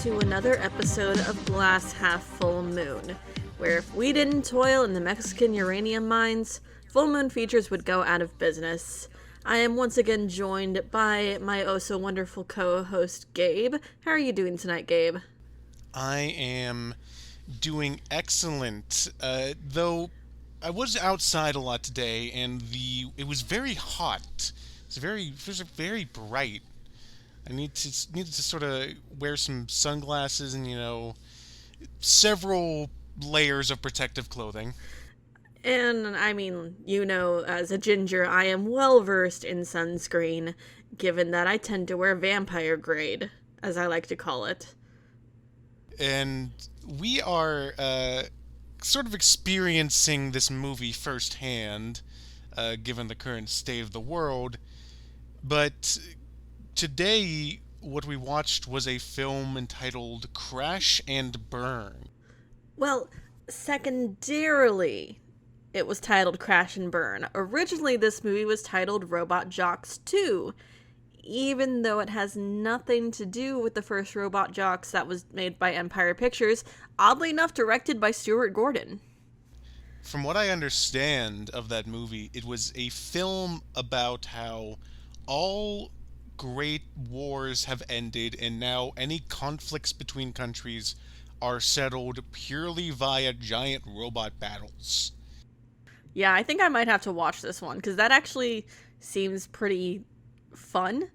to another episode of Glass Half Full Moon, where if we didn't toil in the Mexican uranium mines, Full Moon Features would go out of business. I am once again joined by my oh-so-wonderful co-host, Gabe. How are you doing tonight, Gabe? I am doing excellent, though I was outside a lot today, and it was very hot. It was very bright. I needed to sort of wear some sunglasses and several layers of protective clothing. And, as a ginger, I am well versed in sunscreen, given that I tend to wear vampire grade, as I like to call it. And we are sort of experiencing this movie firsthand, given the current state of the world. But today, what we watched was a film entitled Crash and Burn. Well, secondarily, it was titled Crash and Burn. Originally, this movie was titled Robot Jox 2, even though it has nothing to do with the first Robot Jox that was made by Empire Pictures, oddly enough directed by Stuart Gordon. From what I understand of that movie, it was a film about how all great wars have ended and now any conflicts between countries are settled purely via giant robot battles. Yeah, I think I might have to watch this one, because that actually seems pretty fun.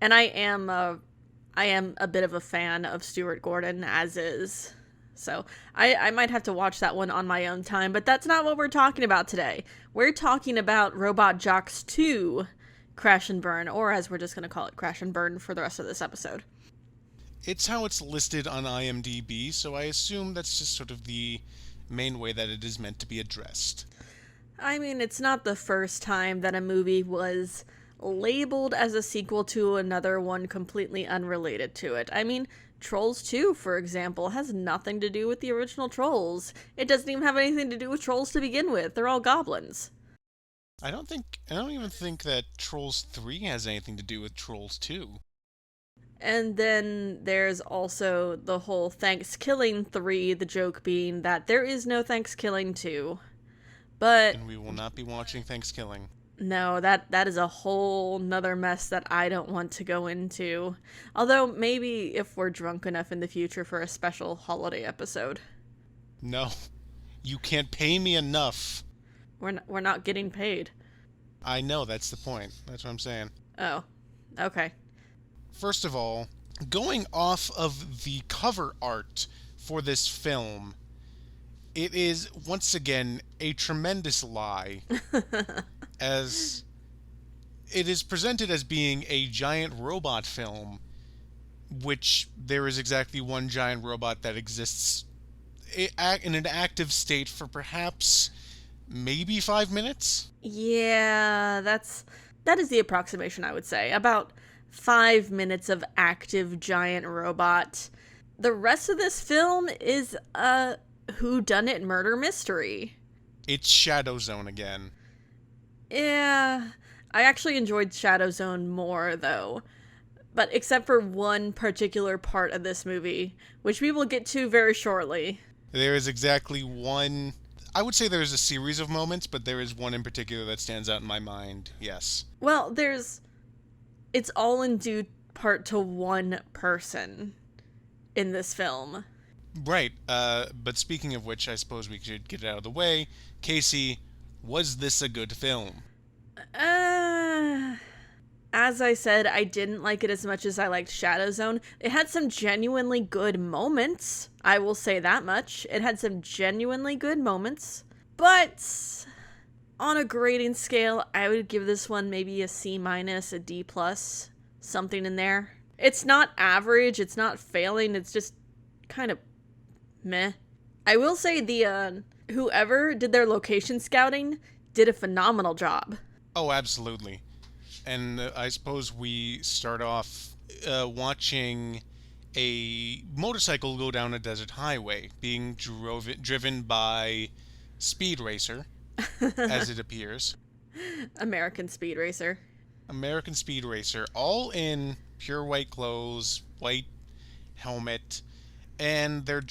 And I am a bit of a fan of Stuart Gordon, as is. So I might have to watch that one on my own time, but that's not what we're talking about today. We're talking about Robot Jox 2, Crash and Burn, or as we're just going to call it, Crash and Burn for the rest of this episode. It's how it's listed on IMDb, so I assume that's just sort of the main way that it is meant to be addressed. I mean, it's not the first time that a movie was labeled as a sequel to another one completely unrelated to it. I mean, Trolls 2, for example, has nothing to do with the original Trolls. It doesn't even have anything to do with Trolls to begin with. They're all goblins. I don't even think that Trolls 3 has anything to do with Trolls 2. And then there's also the whole Thanksgiving 3, the joke being that there is no Thanksgiving 2. But And we will not be watching Thanksgiving. no, that is a whole nother mess that I don't want to go into. Although maybe if we're drunk enough in the future for a special holiday episode. No, you can't pay me enough. We're not getting paid. I know, that's the point. That's what I'm saying. Oh, okay. First of all, going off of the cover art for this film, it is, once again, a tremendous lie, as it is presented as being a giant robot film, which there is exactly one giant robot that exists in an active state for perhaps maybe 5 minutes. Yeah, that is the approximation, I would say. About 5 minutes of active giant robot. The rest of this film is a whodunit murder mystery. It's Shadow Zone again. Yeah, I actually enjoyed Shadow Zone more, though. But except for one particular part of this movie, which we will get to very shortly. There is exactly one. I would say there is a series of moments, but there is one in particular that stands out in my mind. Yes. Well, it's all in due part to one person in this film. Right. But speaking of which, I suppose we should get it out of the way. Casey, was this a good film? As I said, I didn't like it as much as I liked Shadow Zone. It had some genuinely good moments. I will say that much. It had some genuinely good moments. But on a grading scale, I would give this one maybe a C minus, a D plus, something in there. It's not average, it's not failing, it's just kind of meh. I will say the whoever did their location scouting did a phenomenal job. Oh, absolutely. And I suppose we start off watching a motorcycle go down a desert highway, being driven by Speed Racer, as it appears. American Speed Racer. American Speed Racer, all in pure white clothes, white helmet, and they're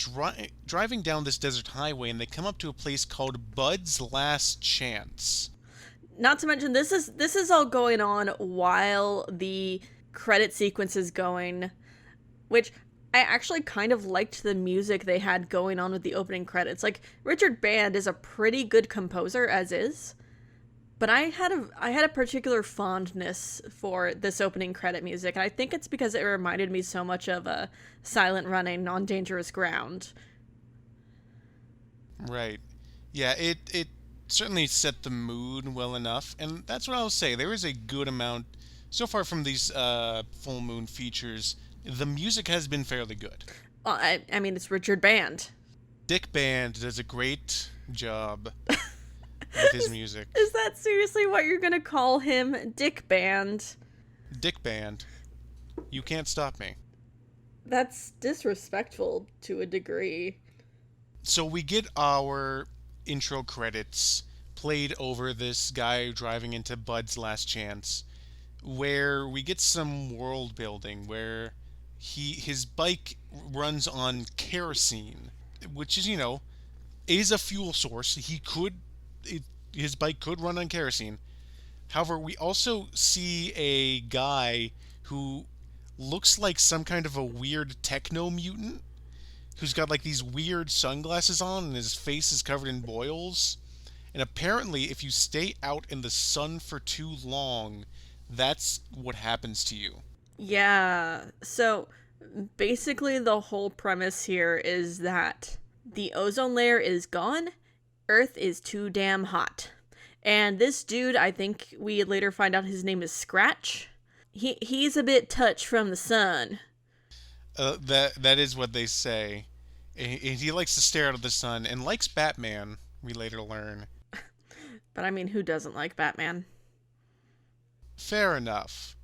driving down this desert highway, and they come up to a place called Bud's Last Chance. Not to mention this is all going on while the credit sequence is going, which I actually kind of liked the music they had going on with the opening credits. Like Richard Band is a pretty good composer as is, but I had a particular fondness for this opening credit music, and I think it's because it reminded me so much of a Silent Running on Dangerous Ground. Right. Yeah, it certainly set the mood well enough, and that's what I'll say. There is a good amount so far from these full moon features. The music has been fairly good. Well, I mean, it's Richard Band. Dick Band does a great job with his music. Is that seriously what you're gonna call him? Dick Band? Dick Band, you can't stop me. That's disrespectful to a degree. So we get our intro credits played over this guy driving into Bud's Last Chance, where we get some world building where his bike runs on kerosene, which is is a fuel source. His bike could run on kerosene. However, we also see a guy who looks like some kind of a weird techno mutant who's got like these weird sunglasses on and his face is covered in boils. And apparently, if you stay out in the sun for too long, that's what happens to you. Yeah, so basically the whole premise here is that the ozone layer is gone, Earth is too damn hot. And this dude, I think we later find out his name is Scratch. He's a bit touched from the sun. That is what they say. He likes to stare out of the sun and likes Batman, we later learn. But I mean, who doesn't like Batman? Fair enough.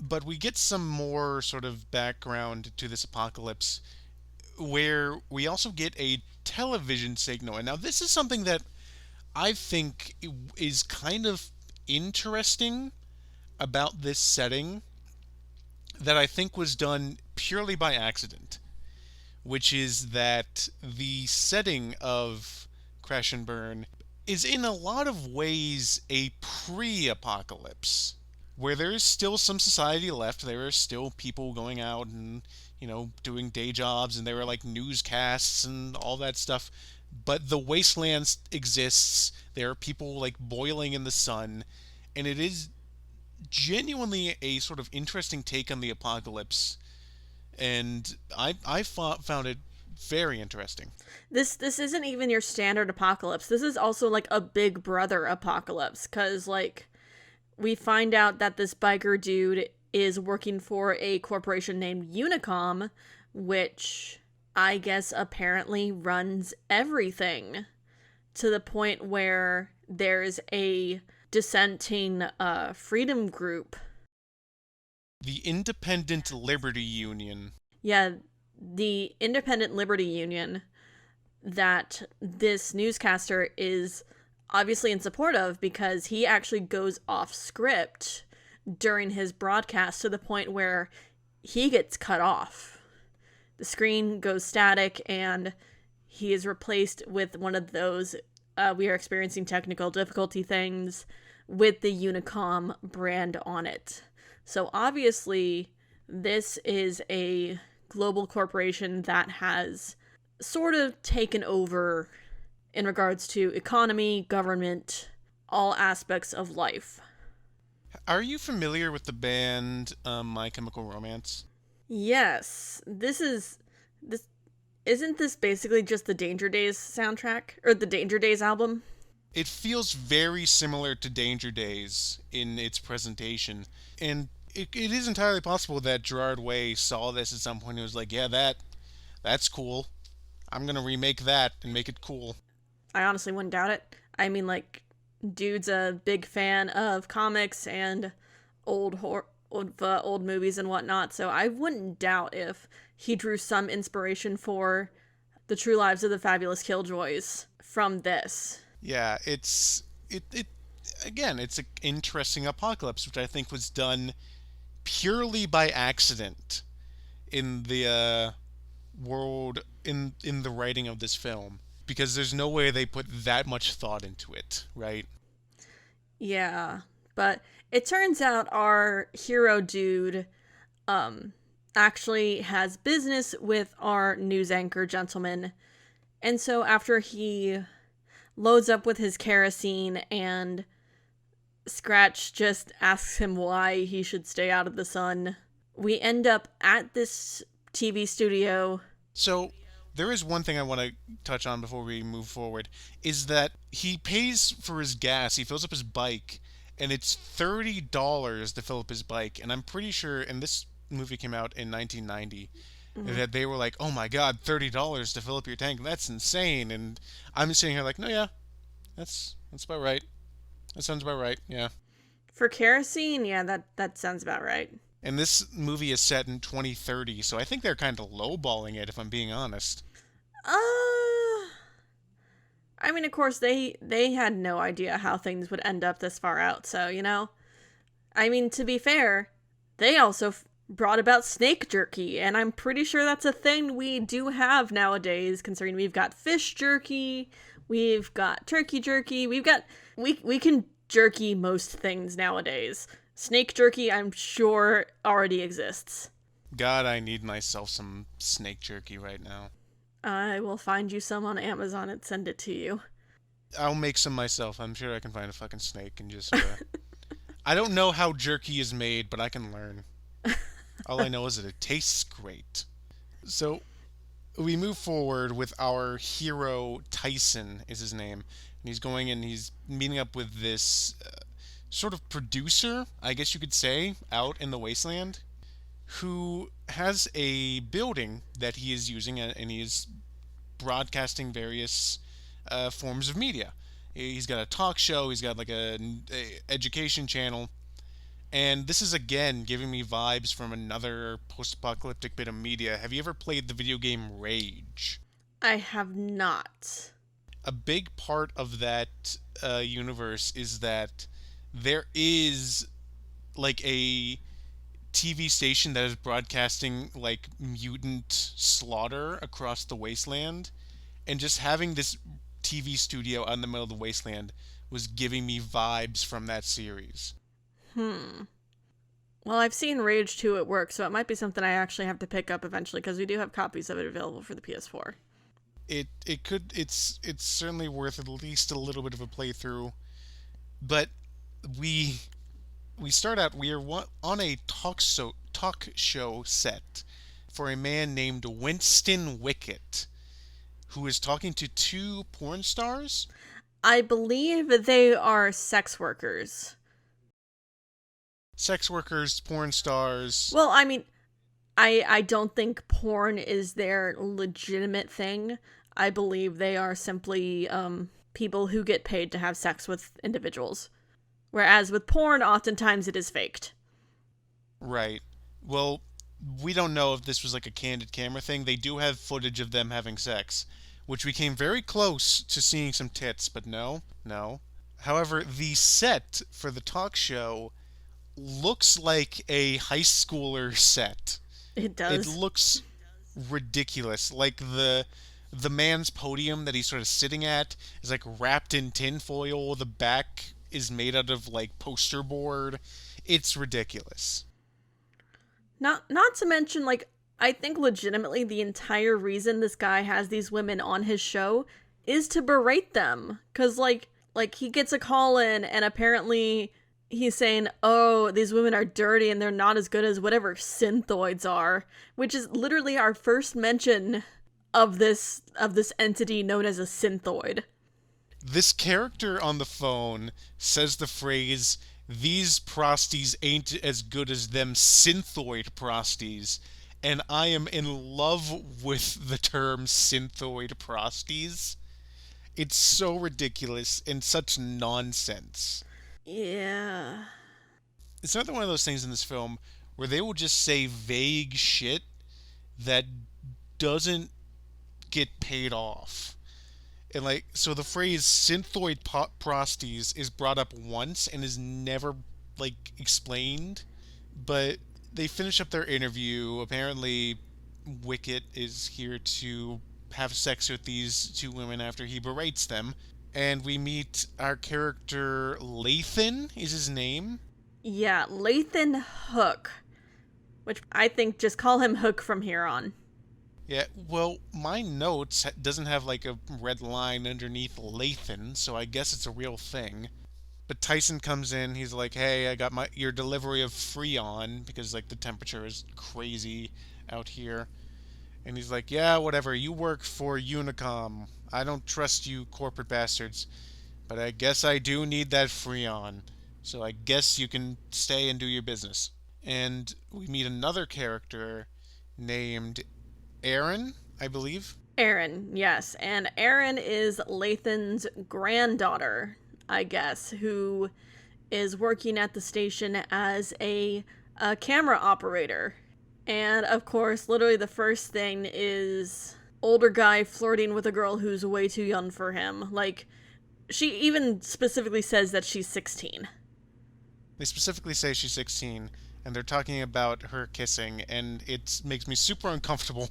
But we get some more sort of background to this apocalypse where we also get a television signal. And now this is something that I think is kind of interesting about this setting that I think was done purely by accident, which is that the setting of Crash and Burn is in a lot of ways a pre-apocalypse, where there is still some society left. There are still people going out and, doing day jobs, and there are like newscasts and all that stuff. But the wasteland exists. There are people like boiling in the sun, and it is genuinely a sort of interesting take on the apocalypse, and I found it very interesting. This isn't even your standard apocalypse. This is also like a Big Brother apocalypse, cuz like we find out that this biker dude is working for a corporation named Unicom, which I guess apparently runs everything, to the point where there's a dissenting freedom group. The Independent Liberty Union. Yeah, the Independent Liberty Union that this newscaster is obviously in support of, because he actually goes off script during his broadcast to the point where he gets cut off. The screen goes static and he is replaced with one of those we are experiencing technical difficulty things with the Unicom brand on it. So obviously this is a global corporation that has sort of taken over in regards to economy, government, all aspects of life. Are you familiar with the band My Chemical Romance? Yes, this isn't this basically just the Danger Days soundtrack or the Danger Days album? It feels very similar to Danger Days in its presentation, and it is entirely possible that Gerard Way saw this at some point and was like, "Yeah, that's cool. I'm gonna remake that and make it cool." I honestly wouldn't doubt it. I mean, like, dude's a big fan of comics and old movies and whatnot, so I wouldn't doubt if he drew some inspiration for the True Lives of the Fabulous Killjoys from this. Yeah, it again, it's an interesting apocalypse, which I think was done purely by accident. in the world in the writing of this film because there's no way they put that much thought into it, right? Yeah, but it turns out our hero dude um actually has business with our news anchor gentleman. And so after he loads up with his kerosene and Scratch just asks him why he should stay out of the sun, we end up at this TV studio. So there is one thing I want to touch on before we move forward is that he pays for his gas. He fills up his bike, and it's $30 to fill up his bike. And I'm pretty sure, and this movie came out in 1990, Mhm. that they were like, "Oh my God, $30 to fill up your tank? That's insane!" And I'm sitting here like, "No, yeah, that's about right. That sounds about right. Yeah." For kerosene, yeah, that sounds about right. And this movie is set in 2030, so I think they're kind of lowballing it, if I'm being honest. Uh I mean, of course they had no idea how things would end up this far out, so, you know. I mean, to be fair, they also brought about snake jerky, and I'm pretty sure that's a thing we do have nowadays, considering we've got fish jerky, we've got turkey jerky, we can jerky most things nowadays. Snake jerky, I'm sure, already exists. God, I need myself some snake jerky right now. I will find you some on Amazon and send it to you. I'll make some myself. I'm sure I can find a fucking snake and just. I don't know how jerky is made, but I can learn. All I know is that it tastes great. So we move forward with our hero Tyson is his name, and he's going and he's meeting up with this sort of producer, I guess you could say, out in the wasteland, who has a building that he is using and he is broadcasting various forms of media. He's got a talk show, he's got like a education channel, and this is again giving me vibes from another post-apocalyptic bit of media. Have you ever played the video game Rage? I have not. A big part of that universe is that there is like a TV station that is broadcasting like mutant slaughter across the wasteland, and just having this TV studio out in the middle of the wasteland was giving me vibes from that series. Hmm. Well, I've seen Rage 2 at work, so it might be something I actually have to pick up eventually because we do have copies of it available for the PS4. It's certainly worth at least a little bit of a playthrough, but we we start out we are on a talk show set for a man named Winston Wicket, who is talking to two porn stars. I believe they are sex workers. Sex workers, porn stars. Well, I mean, I don't think porn is their legitimate thing. I believe they are simply people who get paid to have sex with individuals. Whereas with porn, oftentimes it is faked. Right. Well, we don't know if this was like a candid camera thing. They do have footage of them having sex, which we came very close to seeing some tits, but no, no. However, the set for the talk show looks like a high schooler set. It It does. looks ridiculous. Like the man's podium that he's sort of sitting at is like wrapped in tinfoil. The back is made out of like poster board. It's ridiculous. Not to mention, like, I think legitimately the entire reason this guy has these women on his show is to berate them. Cause like he gets a call in and apparently he's saying, "Oh, these women are dirty and they're not as good as whatever synthoids are," which is literally our first mention of this entity known as a synthoid. This character on the phone says the phrase, "These prosties ain't as good as them synthoid prosties," and I am in love with the term synthoid prosties. It's so ridiculous and such nonsense. Yeah. It's another one of those things in this film where they will just say vague shit that doesn't get paid off. And like, so the phrase synthoid prosties is brought up once and is never like explained, but they finish up their interview. Apparently, Wicket is here to have sex with these two women after he berates them. And we meet our character Lathan is his name. Yeah, Lathan Hook, which I think just call him Hook from here on. Yeah, well, my notes doesn't have like a red line underneath Lathan, so I guess it's a real thing. But Tyson comes in, he's like, "Hey, I got your delivery of Freon because like the temperature is crazy out here." And he's like, "Yeah, whatever. You work for Unicom. I don't trust you corporate bastards, but I guess I do need that Freon. So I guess you can stay and do your business." And we meet another character named Aaron, I believe. Erin, yes. And Erin is Lathan's granddaughter, I guess, who is working at the station as a camera operator. And of course, literally the first thing is older guy flirting with a girl who's way too young for him. Like, she even specifically says that she's 16. They specifically say she's 16, and they're talking about her kissing, and it makes me super uncomfortable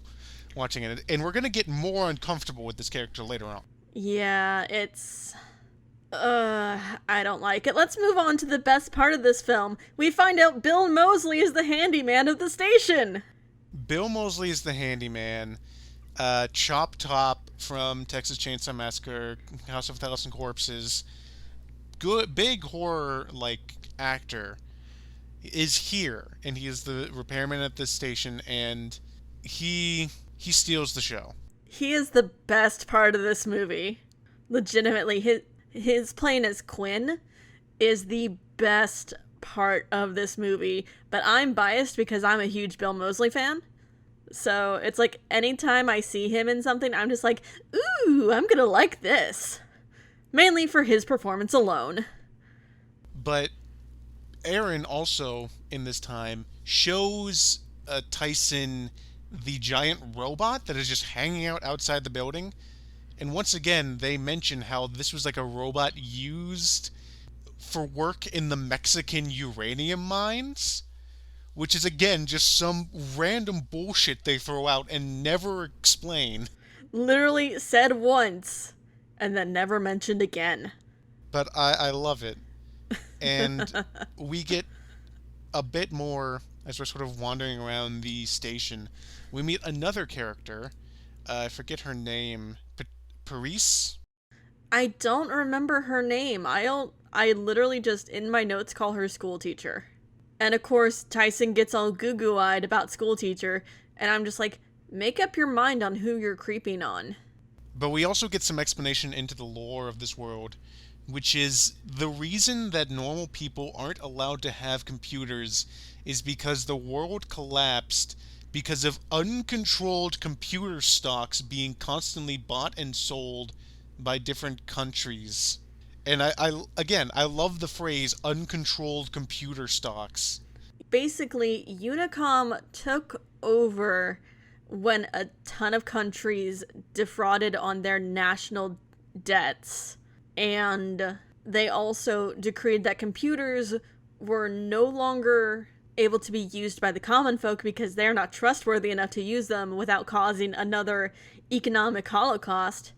watching it. And we're going to get more uncomfortable with this character later on. Yeah, it's. I don't like it. Let's move on to the best part of this film. We find out Bill Moseley is the handyman of the station. Bill Moseley is the handyman. Chop Top from Texas Chainsaw Massacre, House of a Thousand Corpses, good big horror like actor, is here, and he is the repairman at this station, and he steals the show. He is the best part of this movie. Legitimately, his playing as Quinn is the best part of this movie. But I'm biased because I'm a huge Bill Moseley fan. So it's like anytime I see him in something, I'm just like, ooh, I'm gonna like this. Mainly for his performance alone. But Aaron also, in this time, shows Tyson the giant robot that is just hanging out outside the building. And once again, they mention how this was like a robot used for work in the Mexican uranium mines, which is again just some random bullshit they throw out and never explain. Literally said once and then never mentioned again. But I love it. And we get a bit more as we're sort of wandering around the station. We meet another character. I forget her name. Paris? I don't remember her name. I literally just in my notes call her school teacher. And of course, Tyson gets all goo-goo-eyed about school teacher, and I'm just like, make up your mind on who you're creeping on. But we also get some explanation into the lore of this world, which is the reason that normal people aren't allowed to have computers is because the world collapsed because of uncontrolled computer stocks being constantly bought and sold by different countries. And I love the phrase uncontrolled computer stocks. Basically, Unicom took over when a ton of countries defrauded on their national debts. And they also decreed that computers were no longer able to be used by the common folk because they're not trustworthy enough to use them without causing another economic holocaust.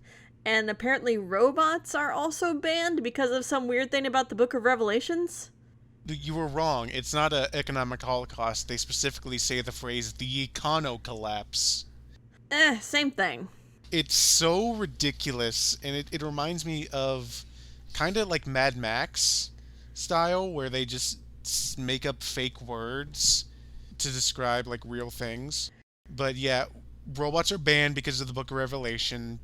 And apparently robots are also banned because of some weird thing about the Book of Revelations. You were wrong. It's not an economic holocaust. They specifically say the phrase the econo collapse. Same thing. It's so ridiculous, and it reminds me of kind of like Mad Max style, where they just make up fake words to describe like real things. But yeah, robots are banned because of the Book of Revelation.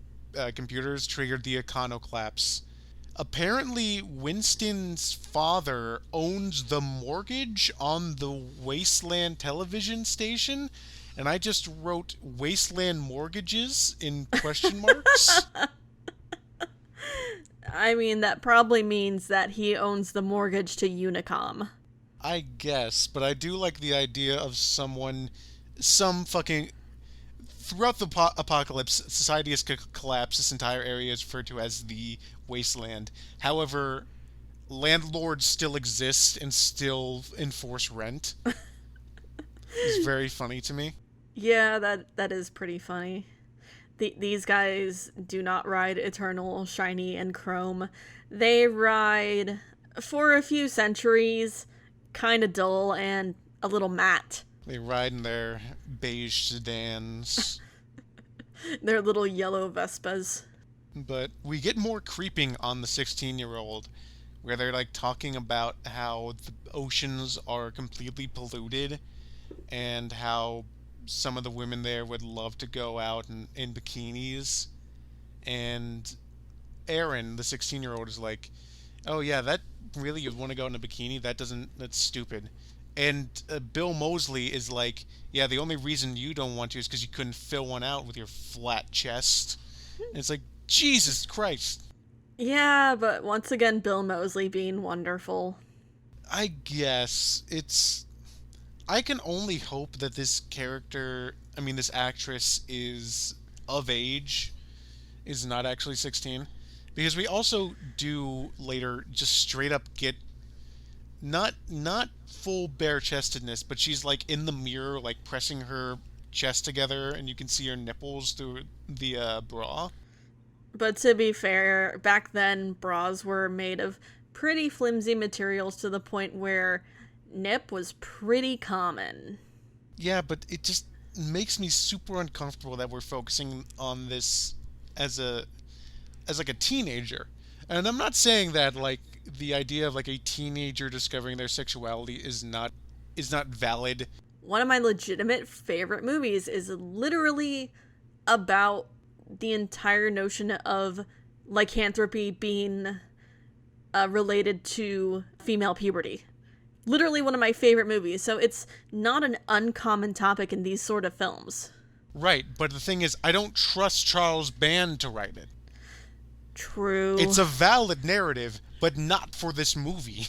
Computers triggered the econocollapse. Apparently, Winston's father owns the mortgage on the Wasteland television station, and I just wrote Wasteland Mortgages in question marks. I mean, that probably means that he owns the mortgage to Unicom. I guess, but I do like the idea of some fucking. Throughout the apocalypse, society has collapsed. This entire area is referred to as the Wasteland. However, landlords still exist and still enforce rent. is very funny to me. Yeah, that is pretty funny. These guys do not ride Eternal, Shiny, and Chrome. They ride for a few centuries, kind of dull and a little matte. They ride in their beige sedans. Their little yellow Vespas. But we get more creeping on the 16-year-old, where they're like talking about how the oceans are completely polluted and how some of the women there would love to go out in bikinis. And Aaron, the 16-year-old, is like, "Oh yeah, that really you want to go in a bikini? That's stupid." And Bill Moseley is like, "Yeah, the only reason you don't want to is because you couldn't fill one out with your flat chest." And it's like, Jesus Christ. Yeah, but once again, Bill Moseley being wonderful. I guess it's. I can only hope that this character, I mean, this actress is of age, is not actually 16. Because we also do later just straight up get not full bare chestedness, but she's like in the mirror, like pressing her chest together, and you can see her nipples through the bra. But to be fair, back then bras were made of pretty flimsy materials to the point where nip was pretty common. Yeah, but it just makes me super uncomfortable that we're focusing on this as a as like a teenager. And I'm not saying that like the idea of like a teenager discovering their sexuality is not valid. One of my legitimate favorite movies is literally about the entire notion of lycanthropy being related to female puberty. Literally one of my favorite movies, so it's not an uncommon topic in these sort of films. Right, but the thing is I don't trust Charles Band to write it. True. It's a valid narrative, but not for this movie.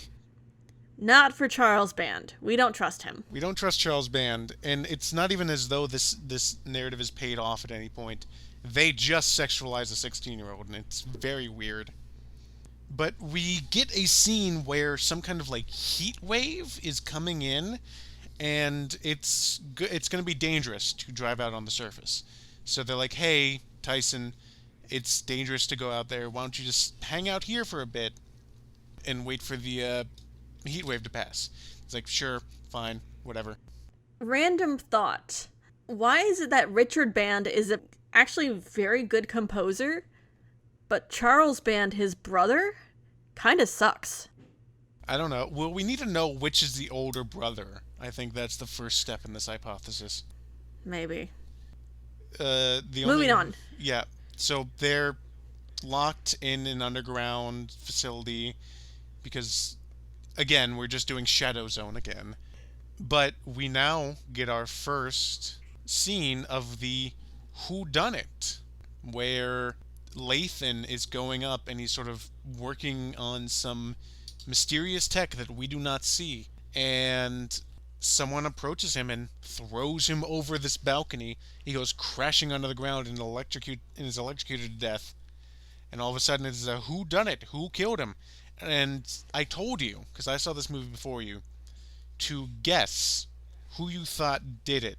Not for Charles Band. We don't trust him. We don't trust Charles Band, and it's not even as though this narrative is paid off at any point. They just sexualize a 16-year-old, and it's very weird. But we get a scene where some kind of like heat wave is coming in, and it's going to be dangerous to drive out on the surface. So they're like, "Hey, Tyson, it's dangerous to go out there. Why don't you just hang out here for a bit and wait for the heat wave to pass?" It's like, "Sure, fine, whatever." Random thought. Why is it that Richard Band is a actually very good composer, but Charles Band, his brother, kind of sucks? I don't know. Well, we need to know which is the older brother. I think that's the first step in this hypothesis. Maybe. The Moving only on. Yeah. So they're locked in an underground facility because, again, we're just doing Shadow Zone again. But we now get our first scene of the Who Done It, where Lathan is going up and he's sort of working on some mysterious tech that we do not see. And someone approaches him and throws him over this balcony. He goes crashing onto the ground and is electrocuted to death. And all of a sudden it's a who done it? Who killed him? And I told you, because I saw this movie before you, to guess who you thought did it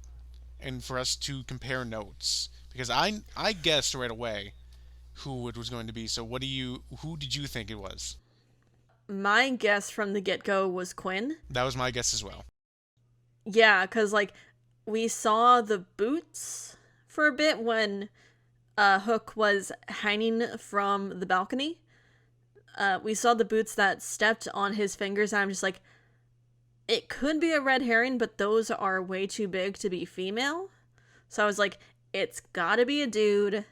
and for us to compare notes. Because I guessed right away who it was going to be. So who did you think it was? My guess from the get-go was Quinn. That was my guess as well. Yeah, because, like, we saw the boots for a bit when Hook was hanging from the balcony. We saw the boots that stepped on his fingers, and I'm just like, it could be a red herring, but those are way too big to be female. So I was like, it's gotta be a dude.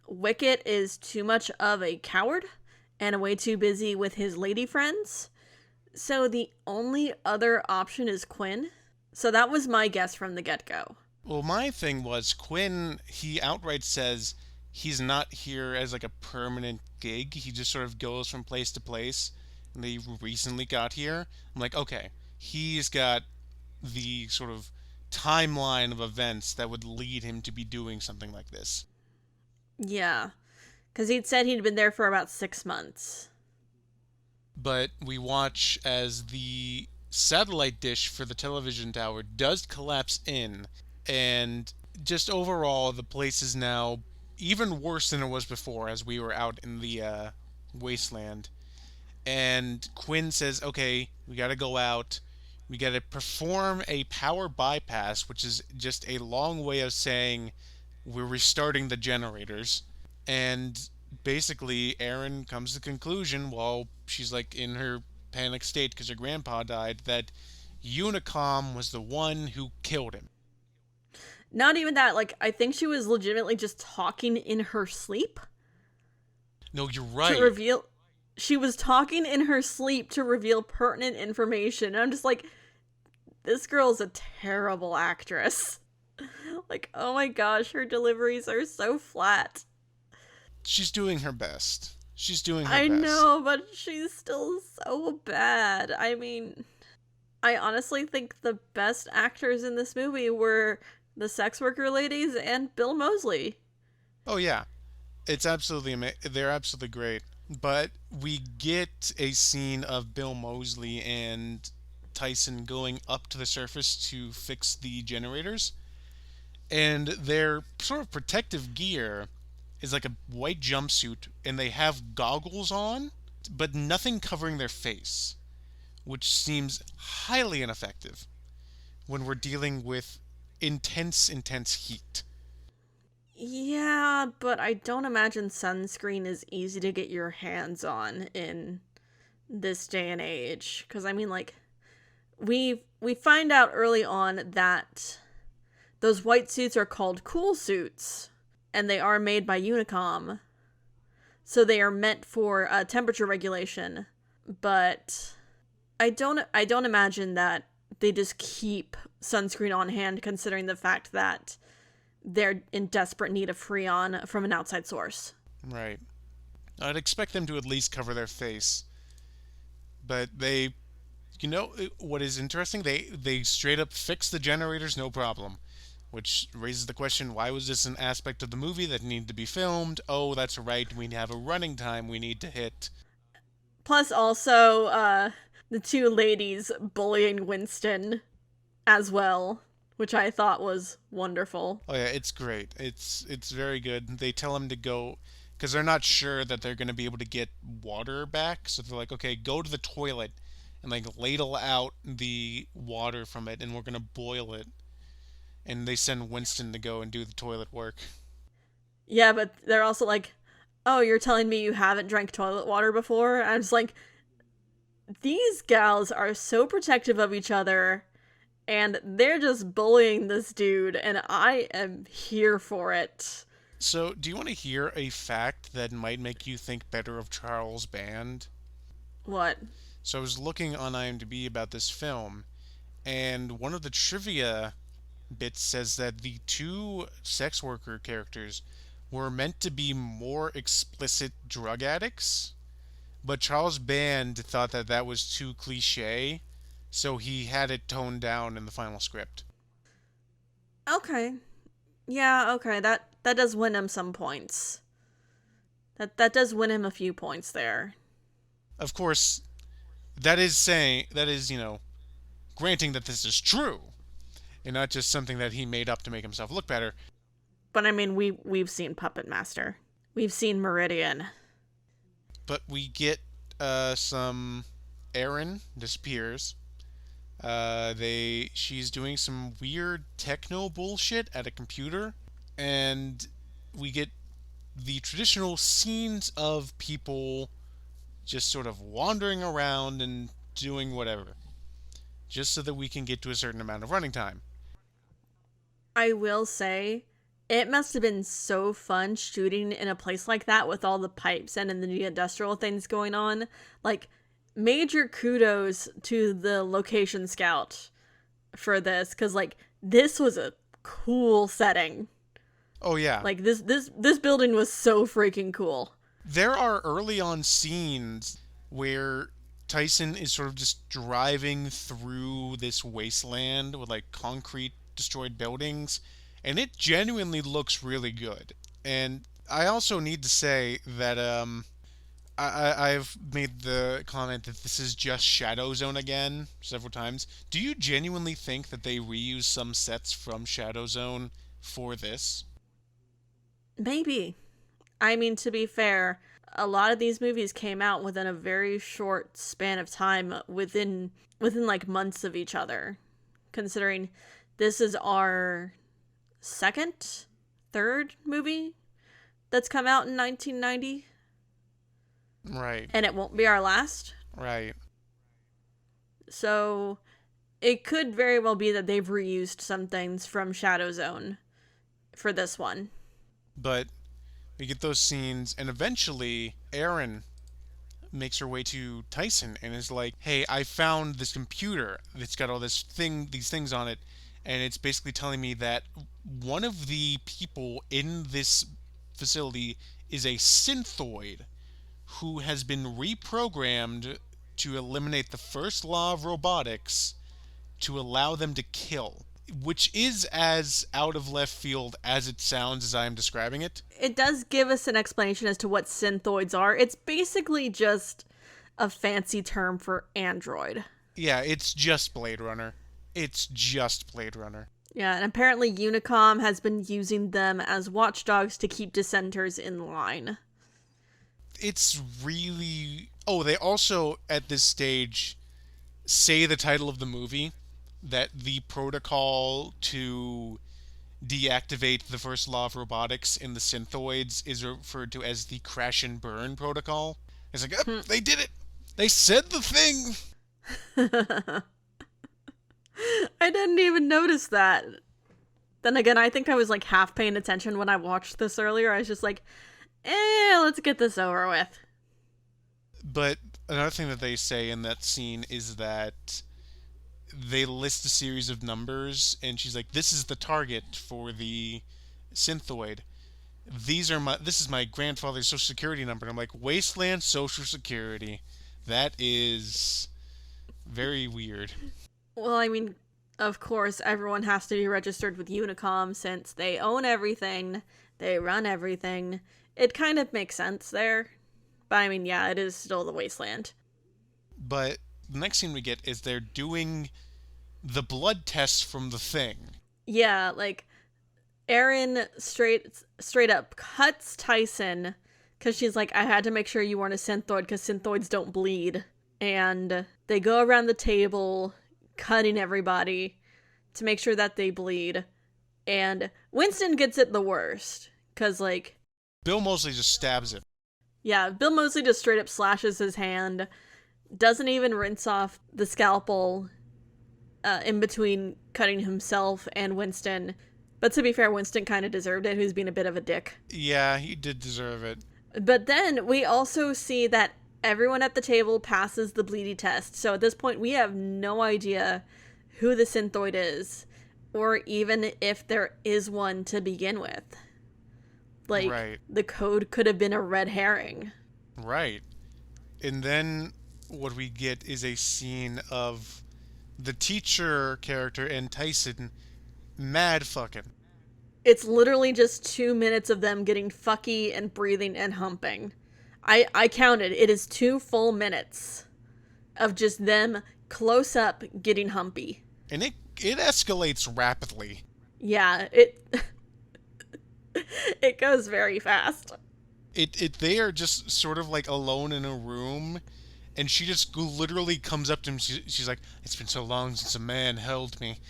Wicket is too much of a coward and way too busy with his lady friends. So the only other option is Quinn. So that was my guess from the get-go. Well, my thing was Quinn, he outright says he's not here as like a permanent gig. He just sort of goes from place to place. And they recently got here. I'm like, okay, he's got the sort of timeline of events that would lead him to be doing something like this. Yeah, because he'd said he'd been there for about 6 months. But we watch as the satellite dish for the television tower does collapse in, and just overall, the place is now even worse than it was before as we were out in the wasteland. And Quinn says, okay, we gotta go out. We gotta perform a power bypass, which is just a long way of saying we're restarting the generators. And basically, Erin comes to the conclusion while she's like in her panic state because her grandpa died that Unicom was the one who killed him. Not even that, like, I think she was legitimately just talking in her sleep No, you're to right. reveal. She was talking in her sleep to reveal pertinent information. And I'm just like, this girl's a terrible actress. Like, oh my gosh, her deliveries are so flat. She's doing her best. She's doing her I best. know, but she's still so bad. I mean, I honestly think the best actors in this movie were the sex worker ladies and Bill Moseley. Oh yeah, it's absolutely they're absolutely great. But we get a scene of Bill Moseley and Tyson going up to the surface to fix the generators, and their sort of protective gear is like a white jumpsuit, and they have goggles on, but nothing covering their face, which seems highly ineffective when we're dealing with intense heat. Yeah, but I don't imagine sunscreen is easy to get your hands on in this day and age. Because I mean, like, we find out early on that those white suits are called cool suits, and they are made by Unicom, so they are meant for temperature regulation. But I don't imagine that they just keep sunscreen on hand, considering the fact that they're in desperate need of Freon from an outside source. Right. I'd expect them to at least cover their face, but they, what is interesting? They straight up fix the generators, no problem. Which raises the question: why was this an aspect of the movie that needed to be filmed? Oh, that's right, we have a running time we need to hit. Plus, also, the two ladies bullying Winston as well, which I thought was wonderful. Oh yeah, it's great. It's very good. They tell him to go because they're not sure that they're going to be able to get water back, so they're like, okay, go to the toilet and like ladle out the water from it, and we're going to boil it. And they send Winston to go and do the toilet work. Yeah, but they're also like, oh, you're telling me you haven't drank toilet water before? I'm just like, these gals are so protective of each other, and they're just bullying this dude, and I am here for it. So, do you want to hear a fact that might make you think better of Charles Band? What? So, I was looking on IMDb about this film, and one of the trivia bits says that the two sex worker characters were meant to be more explicit drug addicts, but Charles Band thought that that was too cliche, so he had it toned down in the final script. Okay. Yeah, okay. That does win him some points. That does win him a few points there. Of course, that is, granting that this is true and not just something that he made up to make himself look better. But I mean, we've seen Puppet Master. We've seen Meridian. But we get some Erin disappears. She's doing some weird techno bullshit at a computer, and we get the traditional scenes of people just sort of wandering around and doing whatever, just so that we can get to a certain amount of running time. I will say, it must have been so fun shooting in a place like that with all the pipes and the industrial things going on. Like, major kudos to the location scout for this, because like this was a cool setting. Oh yeah, Like this building was so freaking cool. there are early on scenes where Tyson is sort of just driving through this wasteland with like concrete destroyed buildings, and it genuinely looks really good. And I also need to say that I've made the comment that this is just Shadow Zone again several times. Do you genuinely think that they reuse some sets from Shadow Zone for this? Maybe. I mean, to be fair, a lot of these movies came out within a very short span of time, within like months of each other. Considering this is our second, third movie that's come out in 1990, Right, and it won't be our last. right. So it could very well be that they've reused some things from Shadow Zone for this one. But we get those scenes, and eventually Aaron makes her way to Tyson and is like, "Hey, I found this computer that's got all these things on it, and it's basically telling me that one of the people in this facility is a synthoid who has been reprogrammed to eliminate the first law of robotics to allow them to kill." Which is as out of left field as it sounds as I am describing it. It does give us an explanation as to what synthoids are. It's basically just a fancy term for android. Yeah, it's just Blade Runner. It's just Blade Runner. Yeah, and apparently Unicom has been using them as watchdogs to keep dissenters in line. It's really. Oh, they also, at this stage, say the title of the movie, that the protocol to deactivate the first law of robotics in the synthoids is referred to as the crash and burn protocol. It's like, oh, they did it! They said the thing! I didn't even notice that. Then again, I think I was like half paying attention when I watched this earlier. I was just like, let's get this over with. But another thing that they say in that scene is that they list a series of numbers, and she's like, "This is the target for the synthoid. This is my grandfather's social security number." And I'm like, "Wasteland Social Security. That is very weird." Well, I mean, of course, everyone has to be registered with Unicom since they own everything, they run everything. It kind of makes sense there. But I mean, yeah, it is still the wasteland. But the next scene we get is they're doing the blood test from the thing. Yeah, like Erin straight up cuts Tyson because she's like, I had to make sure you weren't a synthoid because synthoids don't bleed. And they go around the table cutting everybody to make sure that they bleed. And Winston gets it the worst because, like, Bill Moseley just stabs him. yeah, Bill Moseley just straight up slashes his hand, doesn't even rinse off the scalpel in between cutting himself and Winston. But to be fair, Winston kind of deserved it. Who's being a bit of a dick. Yeah, he did deserve it. But then we also see that everyone at the table passes the bleedy test. So at this point, we have no idea who the synthoid is, or even if there is one to begin with. Like, Right. the code could have been a red herring. Right. And then what we get is a scene of the teacher character and Tyson mad fucking. It's literally just 2 minutes of them getting fucky and breathing and humping. I counted. It is 2 full minutes of just them close up getting humpy. And it escalates rapidly. Yeah, it it goes very fast. They are just sort of like alone in a room, and she just literally comes up to him. She's like, "It's been so long since a man held me,"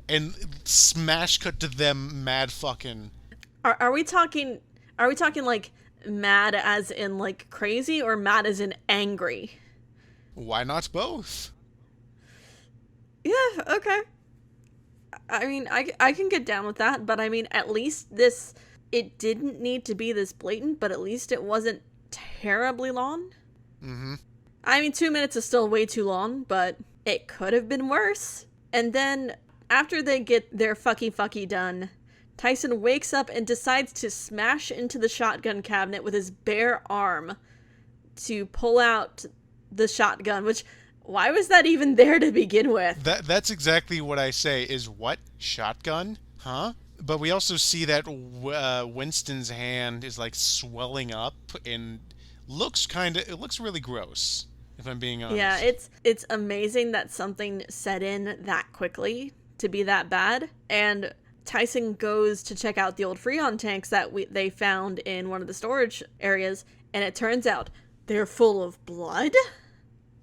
and smash cut to them mad fucking. Are we talking like mad as in like crazy or mad as in angry? Why not both? Yeah, okay. I mean, I can get down with that, but I mean, at least this, it didn't need to be this blatant, but at least it wasn't terribly long. Mm-hmm. I mean, 2 minutes is still way too long, but it could have been worse. And then, after they get their fucky done, Tyson wakes up and decides to smash into the shotgun cabinet with his bare arm to pull out the shotgun, which, why was that even there to begin with? That's exactly what I say. Is what shotgun? Huh? But we also see that Winston's hand is like swelling up and it looks really gross, if I'm being Yeah, honest. it's amazing that something set in that quickly to be that bad. And Tyson goes to check out the old Freon tanks that they found in one of the storage areas, and it turns out they're full of blood.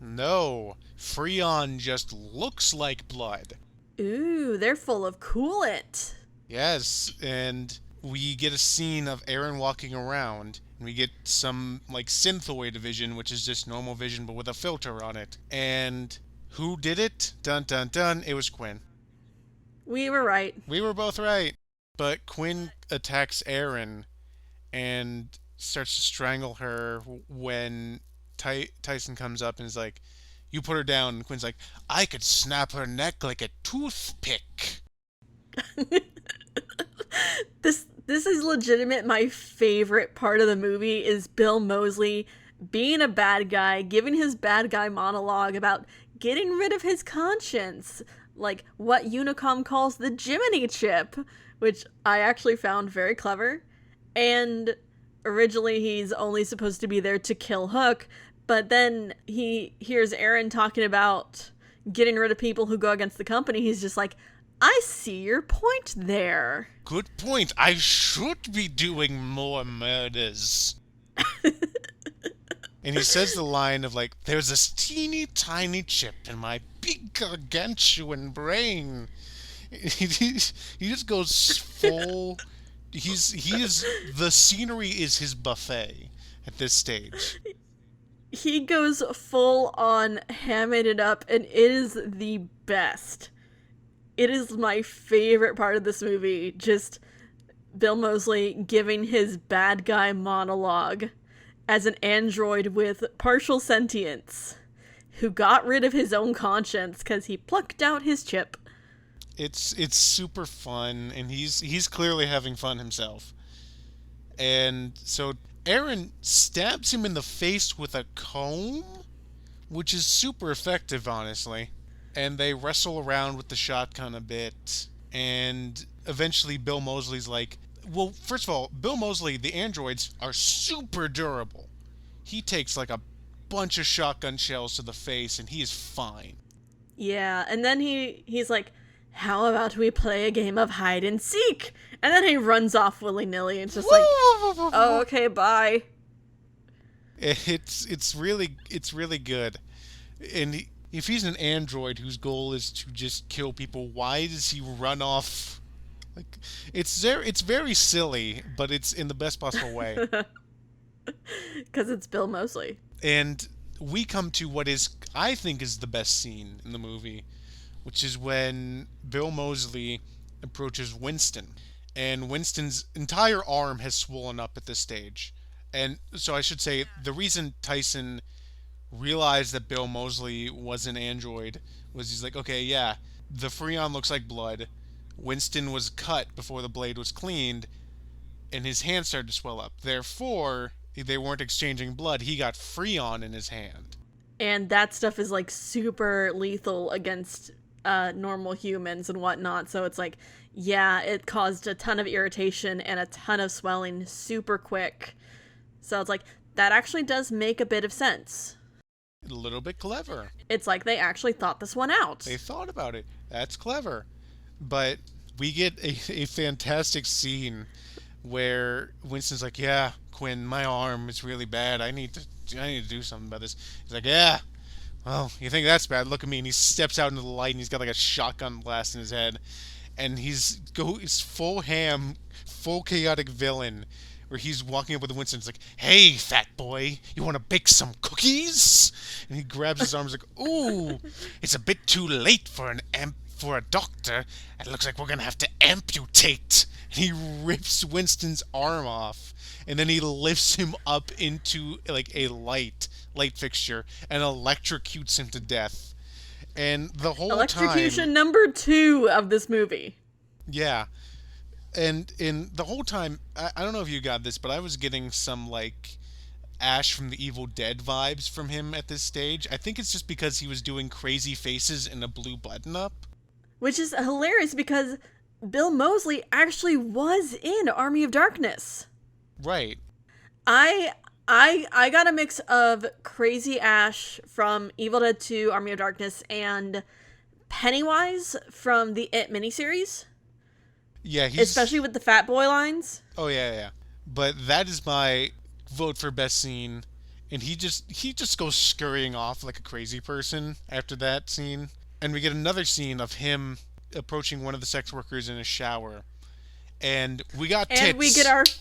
No, Freon just looks like blood. Ooh, they're full of coolant. Yes, and we get a scene of Aaron walking around, and we get some like synthoid vision, which is just normal vision but with a filter on it. And who did it? Dun dun dun, it was Quinn. We were right. We were both right. But Quinn attacks Aaron and starts to strangle her when Tyson comes up and is like, "You put her down." And Quinn's like, "I could snap her neck like a toothpick." This is legitimate. My favorite part of the movie is Bill Moseley being a bad guy, giving his bad guy monologue about getting rid of his conscience, like what Unicom calls the Jiminy chip, which I actually found very clever. And originally he's only supposed to be there to kill Hook, but then he hears Aaron talking about getting rid of people who go against the company. He's just like, I see your point there. Good point. I should be doing more murders. And he says the line of like, "There's this teeny tiny chip in my big gargantuan brain." He just goes full. He is the scenery is his buffet at this stage. He goes full on hamming it up, and it is the best. It is my favorite part of this movie. Just Bill Moseley giving his bad guy monologue as an android with partial sentience who got rid of his own conscience because he plucked out his chip. It's super fun, and he's clearly having fun himself. And so Aaron stabs him in the face with a comb, which is super effective, honestly. And they wrestle around with the shotgun a bit, and eventually Bill Moseley's like, well, first of all, Bill Moseley, the androids are super durable. He takes like a bunch of shotgun shells to the face, and he is fine. Yeah, and then he's like, how about we play a game of hide and seek? And then he runs off willy-nilly and just like, oh, okay, bye. It's really good. And if he's an android whose goal is to just kill people, why does he run off? Like, it's very silly, but it's in the best possible way. Because it's Bill Moseley. And we come to what is, I think, is the best scene in the movie, which is when Bill Moseley approaches Winston. And Winston's entire arm has swollen up at this stage. And so I should say, the reason Tyson realized that Bill Moseley was an android was he's like, okay, yeah, the Freon looks like blood. Winston was cut before the blade was cleaned, and his hand started to swell up. Therefore, they weren't exchanging blood. He got Freon in his hand. And that stuff is like super lethal against normal humans and whatnot. So it's like, yeah, it caused a ton of irritation and a ton of swelling super quick. So it's like, that actually does make a bit of sense. A little bit clever. It's like they actually thought this one out. They thought about it. That's clever. But we get a fantastic scene where Winston's like, yeah, Quinn, my arm is really bad. I need to do something about this. He's like, yeah, well, you think that's bad? Look at me. And he steps out into the light, and he's got like a shotgun blast in his head. And he's full ham, full chaotic villain, where he's walking up with Winston. It's like, hey, fat boy, you want to bake some cookies? And he grabs his arms like, ooh, it's a bit too late for for a doctor. It looks like we're going to have to amputate. And he rips Winston's arm off. And then he lifts him up into like a light fixture and electrocutes him to death. And the whole Electrocution number 2 of this movie. Yeah. And in the whole time, I don't know if you got this, but I was getting some like Ash from the Evil Dead vibes from him at this stage. I think it's just because he was doing crazy faces in a blue button-up. Which is hilarious because Bill Moseley actually was in Army of Darkness. Right. I I got a mix of Crazy Ash from Evil Dead 2 Army of Darkness and Pennywise from the It miniseries, Yeah, especially he's. with the fat boy lines. Oh yeah, yeah. But that is my vote for best scene, and he just goes scurrying off like a crazy person after that scene, and we get another scene of him approaching one of the sex workers in a shower, and we got And we get tits,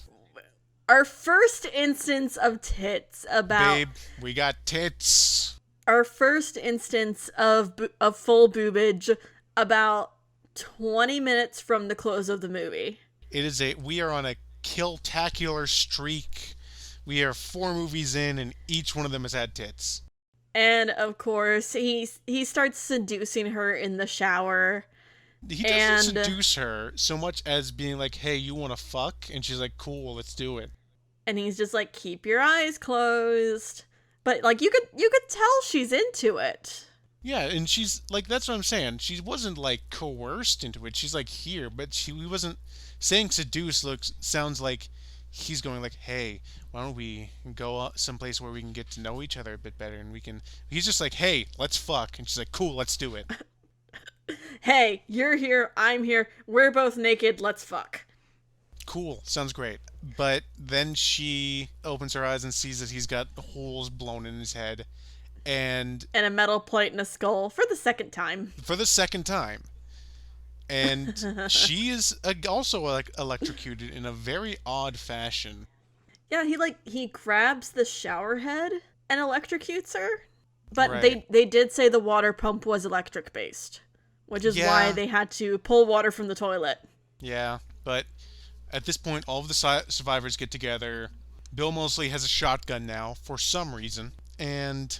our first instance of tits about babe. We got tits. our first instance of full boobage about 20 minutes from the close of the movie. We are on a kill-tacular streak. We are 4 movies in, and each one of them has had tits. And of course, he starts seducing her in the shower. He doesn't And seduce her so much as being like, "Hey, you want to fuck?" And she's like, "Cool, let's do it." and he's just like, keep your eyes closed. But like you could tell she's into it. Yeah, and she's like, that's what I'm saying. She wasn't like coerced into it. She's like here, but he wasn't saying seduce. Looks sounds like he's going like, "Hey, why don't we go out someplace where we can get to know each other a bit better, and we can." He's just like, "Hey, let's fuck," and she's like, "Cool, let's do it." Hey, you're here, I'm here, we're both naked, let's fuck. Cool, sounds great. But then she opens her eyes and sees that he's got holes blown in his head, and And a metal plate and a skull for the second time. for the second time. And she is also like electrocuted in a very odd fashion. Yeah, he grabs the shower head and electrocutes her. But Right. they did say the water pump was electric based, which is why Yeah, they had to pull water from the toilet. yeah. But at this point, all of the survivors get together. Bill Moseley has a shotgun now for some reason, and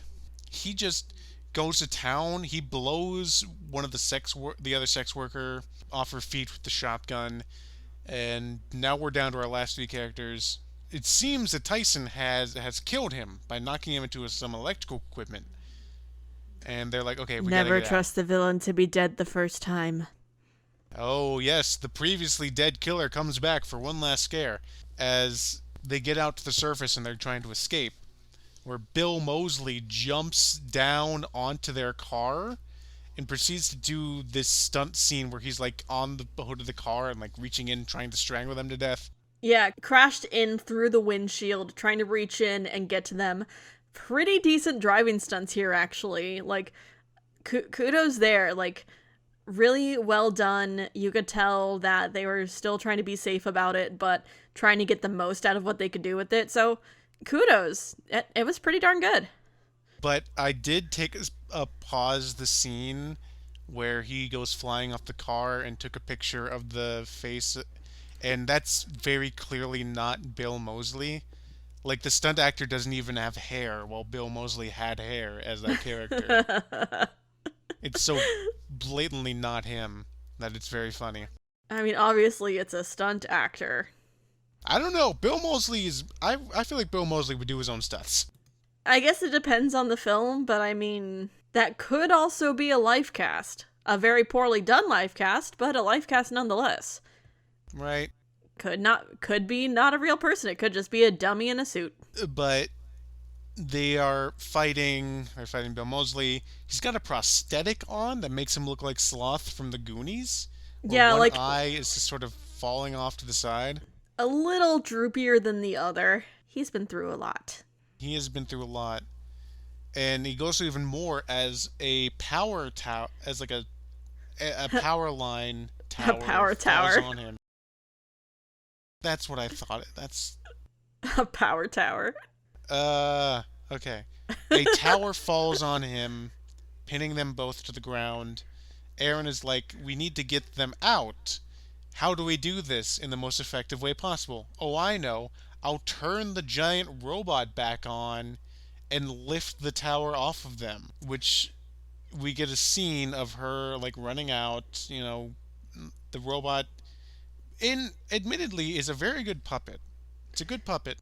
he just goes to town. He blows one of the other sex worker off her feet with the shotgun, and now we're down to our last 3 characters. It seems that Tyson has killed him by knocking him into some electrical equipment, and they're like, "Okay, we gotta Never get out." trust the villain to be dead the first time. Oh yes, the previously dead killer comes back for one last scare as they get out to the surface and they're trying to escape. Where Bill Moseley jumps down onto their car and proceeds to do this stunt scene where he's like on the hood of the car and like reaching in trying to strangle them to death. Yeah, crashed in through the windshield, trying to reach in and get to them. Pretty decent driving stunts here, actually. Like, kudos there. Like, really well done. You could tell that they were still trying to be safe about it, but trying to get the most out of what they could do with it. So, kudos. It was pretty darn good. But I did take a pause the scene where he goes flying off the car and took a picture of the face, and that's very clearly not Bill Moseley. Like the stunt actor doesn't even have hair, while Bill Moseley had hair as that character. It's so blatantly not him that it's very funny. I mean, obviously, it's a stunt actor. I don't know. Bill Moseley is. I feel like Bill Moseley would do his own stunts. I guess it depends on the film, but I mean, that could also be a life cast. A very poorly done life cast, but a life cast nonetheless. Right? Could be not a real person. It could just be a dummy in a suit. But they are fighting. They're fighting Bill Moseley. He's got a prosthetic on that makes him look like Sloth from the Goonies, where Yeah, one like eye is just sort of falling off to the side. a little droopier than the other. He's been through a lot. He has been through a lot, and he goes through even more as a power tower, as like a power line A tower power falls tower. on him. That's what I thought. That's A power tower. okay. A tower falls on him, pinning them both to the ground. Aaron is like, "We need to get them out. How do we do this in the most effective way possible?" "Oh, I know. I'll turn the giant robot back on and lift the tower off of them." Which we get a scene of her like running out, the robot in admittedly is a very good puppet. It's a good puppet.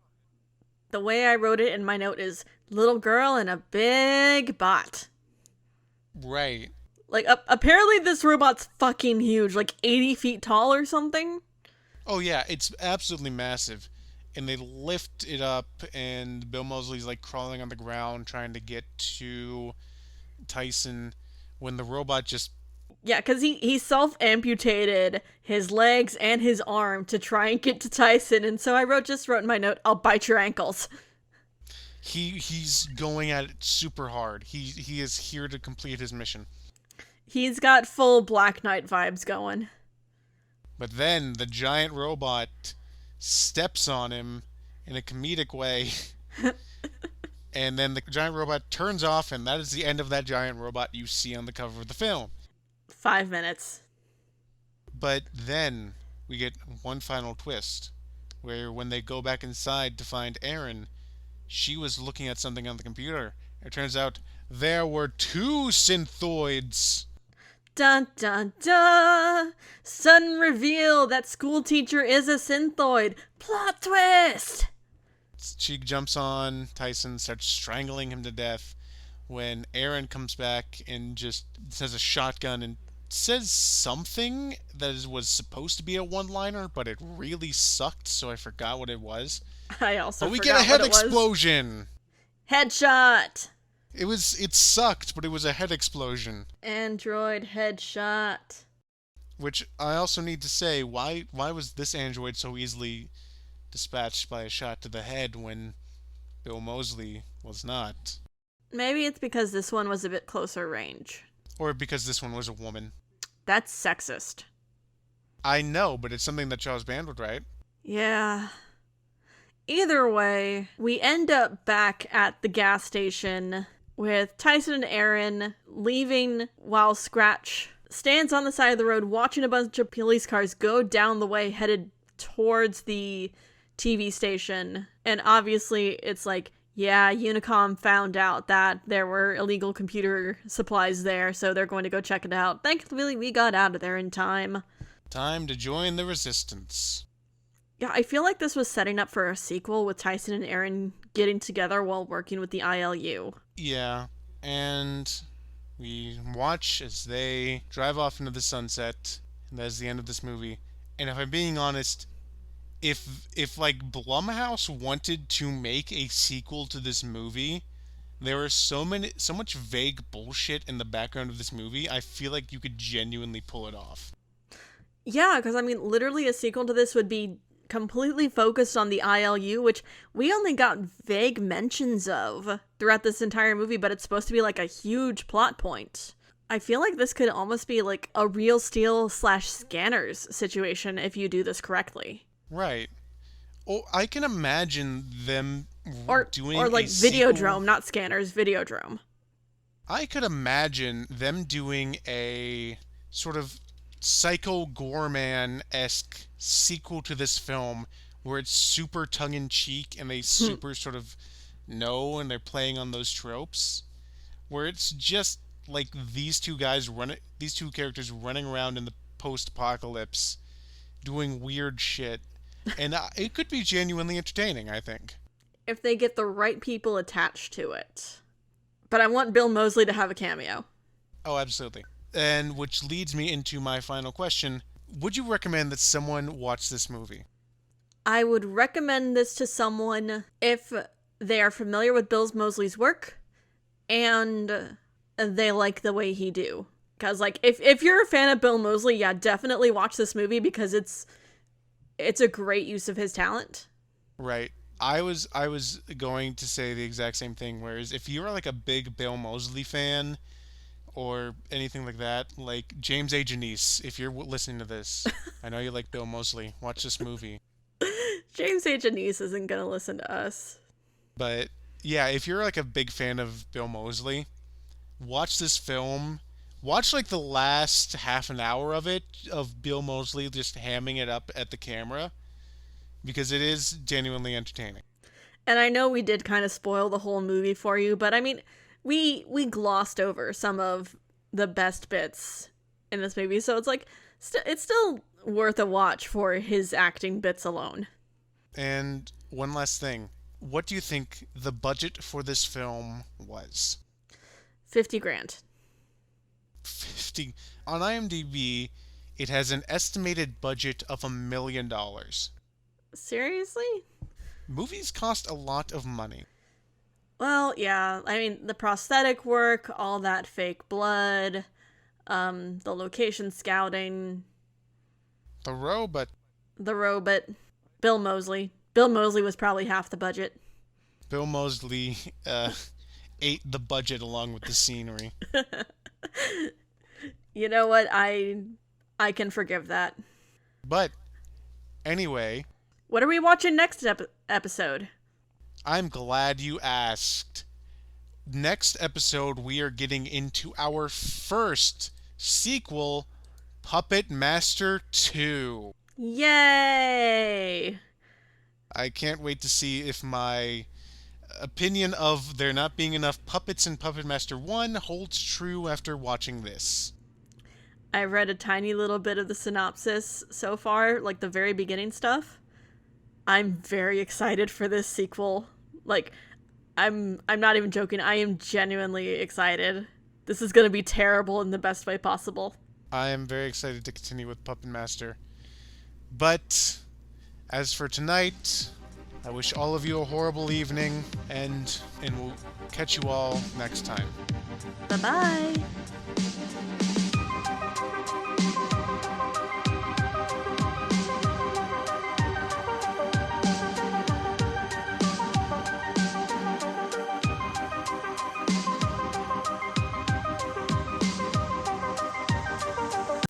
The way I wrote it in my note is little girl and a big bot. Right. Like, apparently this robot's fucking huge, like 80 feet tall or something. Oh yeah, it's absolutely massive. and they lift it up, and Bill Moseley's like crawling on the ground trying to get to Tyson when the robot just Yeah, because he self-amputated his legs and his arm to try and get to Tyson, and so I just wrote in my note, I'll bite your ankles. he's going at it super hard. He is here to complete his mission. He's got full Black Knight vibes going. But then the giant robot steps on him in a comedic way, and then the giant robot turns off, and that is the end of that giant robot you see on the cover of the film. 5 minutes. But then we get one final twist, where when they go back inside to find Erin, she was looking at something on the computer. It turns out there were two synthoids. Dun dun dun! Sudden reveal that school teacher is a synthoid. Plot twist! She jumps on Tyson, starts strangling him to death. When Erin comes back and just has a shotgun and says something that was supposed to be a one-liner, but it really sucked, so I forgot what it was. I also But we forgot get a head what it was. explosion. Headshot! It sucked, but it was a head explosion. Android headshot. Which I also need to say, why was this android so easily dispatched by a shot to the head when Bill Moseley was not? Maybe it's because this one was a bit closer range. Or because this one was a woman. That's sexist. I know, but it's something that Charles Band would write. Yeah. Either way, we end up back at the gas station with Tyson and Erin leaving while Scratch stands on the side of the road watching a bunch of police cars go down the way headed towards the TV station. And obviously it's like, yeah, Unicom found out that there were illegal computer supplies there, so they're going to go check it out. Thankfully, we got out of there in time. Time to join the resistance. Yeah, I feel like this was setting up for a sequel with Tyson and Erin getting together while working with the ILU. Yeah, and we watch as they drive off into the sunset, and that's the end of this movie. And if I'm being honest, if like Blumhouse wanted to make a sequel to this movie, there was so much vague bullshit in the background of this movie. I feel like you could genuinely pull it off. Yeah, because I mean, literally a sequel to this would be completely focused on the ILU, which we only got vague mentions of throughout this entire movie, but it's supposed to be like a huge plot point. I feel like this could almost be like a Real Steel / Scanners situation if you do this correctly. Right. Oh, I can imagine them doing or like a sequel. Videodrome, not Scanners, Videodrome. I could imagine them doing a sort of Psycho Gorman-esque sequel to this film where it's super tongue-in-cheek and they super sort of know and they're playing on those tropes, where it's just like these two characters running around in the post-apocalypse doing weird shit, and it could be genuinely entertaining, I think. If they get the right people attached to it. But I want Bill Moseley to have a cameo. Oh, absolutely. And which leads me into my final question. Would you recommend that someone watch this movie? I would recommend this to someone if they are familiar with Bill Moseley's work and they like the way he do. Because, like, if you're a fan of Bill Moseley, yeah, definitely watch this movie because it's a great use of his talent. Right. I was going to say the exact same thing, whereas if you're like a big Bill Moseley fan or anything like that, like James A. Janice, if you're listening to this, I know you like Bill Moseley, watch this movie. James A. Janice isn't going to listen to us. But yeah, if you're like a big fan of Bill Moseley, watch this film. Watch like the last half an hour of it, of Bill Moseley just hamming it up at the camera, because it is genuinely entertaining. And I know we did kind of spoil the whole movie for you, but I mean, we glossed over some of the best bits in this movie, so it's like, it's still worth a watch for his acting bits alone. And one last thing. What do you think the budget for this film was? 50 grand. 50. On IMDb, it has an estimated budget of $1 million. Seriously? Movies cost a lot of money. Well, yeah. I mean, the prosthetic work, all that fake blood, the location scouting, The robot, the robot, Bill Moseley. Bill Moseley was probably half the budget. Bill Moseley, ate the budget along with the scenery. You know what? I can forgive that. But anyway, What are we watching next episode? I'm glad you asked. Next episode, we are getting into our first sequel, Puppet Master 2. Yay! I can't wait to see if my opinion of there not being enough puppets in Puppet Master 1 holds true after watching this. I read a tiny little bit of the synopsis so far, like the very beginning stuff. I'm very excited for this sequel. Like, I'm not even joking. I am genuinely excited. This is going to be terrible in the best way possible. I am very excited to continue with Puppet Master. But as for tonight, I wish all of you a horrible evening, and we'll catch you all next time. Bye-bye.